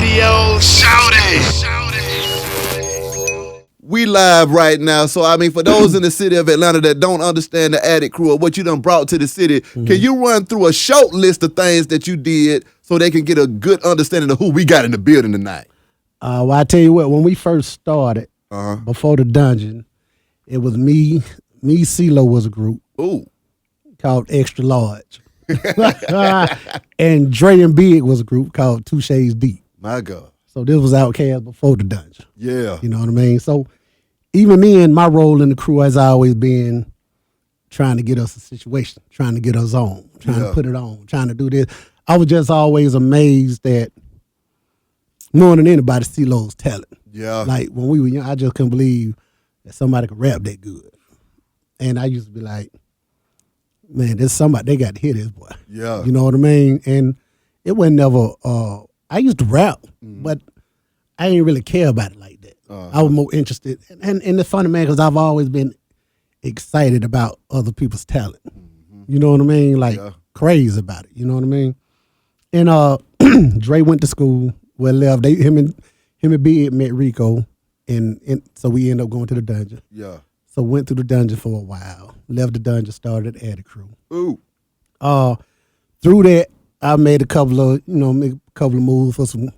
radio. Shout it. We live right now. So, I mean, for those in the city of Atlanta that don't understand the Addict Crew or what you done brought to the city, can you run through a short list of things that you did so they can get a good understanding of who we got in the building tonight? Well, I tell you what, when we first started, before the dungeon, it was me, Ceelo was a group. Ooh. Called Extra Large. And Dre and Big was a group called Two Shades Deep. My God. So this was Outkast before the dungeon. Yeah. You know what I mean? So even me and my role in the crew has always been trying to get us a situation, trying to get us on, trying to put it on, trying to do this. I was just always amazed that more than anybody, Ceelo's talent. Yeah. Like when we were young, I just couldn't believe that somebody could rap that good. And I used to be like, man, there's somebody, they got to hear this boy. Yeah. You know what I mean? And it wasn't never, I used to rap, but I didn't really care about it like that. I was more interested. And it's funny, man, because I've always been excited about other people's talent. You know what I mean? Like crazy about it. You know what I mean? And Dre went to school, well left. Him and Big met Rico, and so we ended up going to the dungeon. Yeah. So went through the dungeon for a while. Left the dungeon, started the Addict Crew. Ooh. Through that, I made a couple of moves for some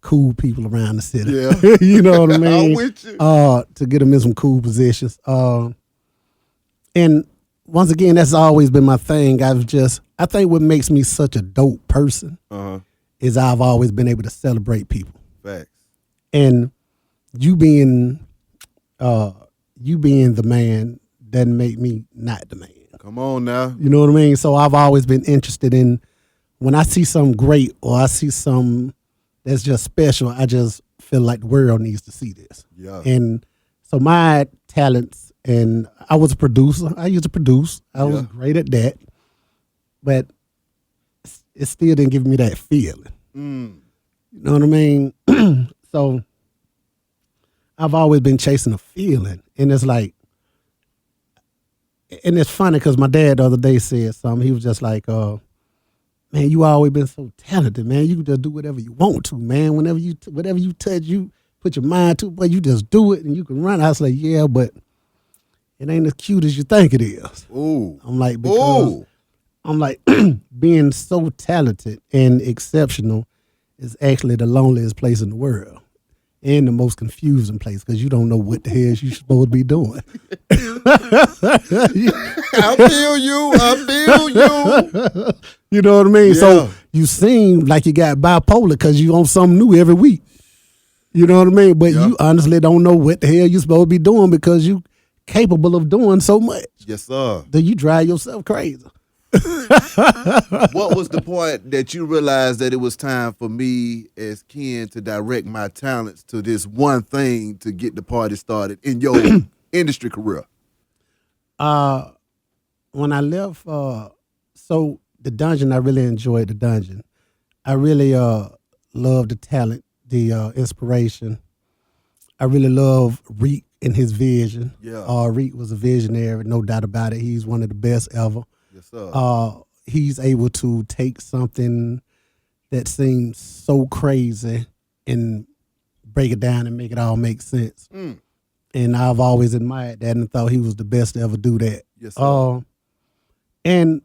cool people around the city. Yeah. You know what I mean? I'm with you. To get them in some cool positions. And once again, that's always been my thing. I think what makes me such a dope person is I've always been able to celebrate people. Facts. And you being the man doesn't make me not the man. Come on now. You know what I mean? So I've always been interested in when I see something great or I see something that's just special, I just feel like the world needs to see this. Yeah. And so my talents, and I was a producer. I used to produce. I was great at that. But it still didn't give me that feeling. You know what I mean? So I've always been chasing a feeling. And it's like, and it's funny because my dad the other day said something. He was just like, man, you always been so talented, man. You can just do whatever you want to, man. Whatever you touch, you put your mind to, but you just do it and you can run. I was like, yeah, but it ain't as cute as you think it is. Ooh. I'm like, because I'm like, being so talented and exceptional is actually the loneliest place in the world. And the most confusing place because you don't know what the hell you're supposed to be doing. I feel you. You know what I mean? Yeah. So you seem like you got bipolar because you on something new every week. You know what I mean? But you honestly don't know what the hell you're supposed to be doing because you capable of doing so much. Yes, sir. Then you drive yourself crazy. What was the point that you realized that it was time for me as Ken to direct my talents to this one thing to get the party started in your industry career? When I left, so the dungeon, I really enjoyed the dungeon. I really loved the talent, the inspiration. I really love Reek and his vision. Yeah. Reek was a visionary, no doubt about it. He's one of the best ever. Yes, sir. He's able to take something that seems so crazy and break it down and make it all make sense. And I've always admired that and thought he was the best to ever do that. Yes, sir. And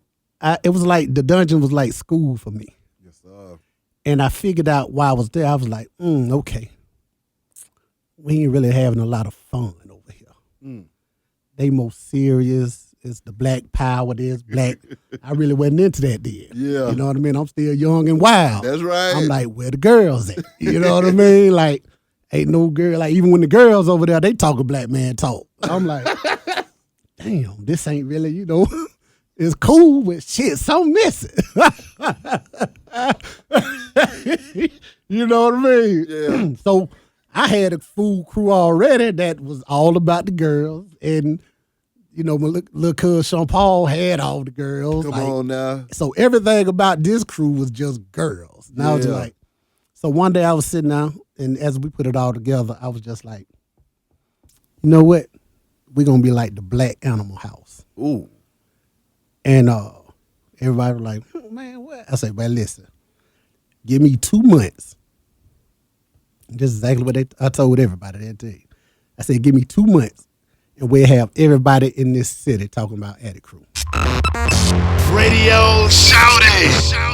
it was like the dungeon was like school for me. Yes, sir. And I figured out while I was there, I was like, okay, we ain't really having a lot of fun over here. They more serious. It's the black power, this black. I really wasn't into that then. Yeah. You know what I mean? I'm still young and wild. That's right. I'm like, where the girls at? You know what I mean? Like, ain't no girl. Like, even when the girls over there, they talk a black man talk. I'm like, damn, this ain't really, it's cool, but shit, so missing. You know what I mean? Yeah. So I had a full crew already that was all about the girls. And, my little cuz Sean Paul had all the girls. Come on now. So everything about this crew was just girls. And I was like, so one day I was sitting down, and as we put it all together, I was just like, you know what? We're going to be like the Black Animal House. Ooh. And everybody was like, man, what? I said, well, listen, give me 2 months, This is exactly what I told everybody that day. I said, give me 2 months, and we'll have everybody in this city talking about Attic Crew. Radio Shouty.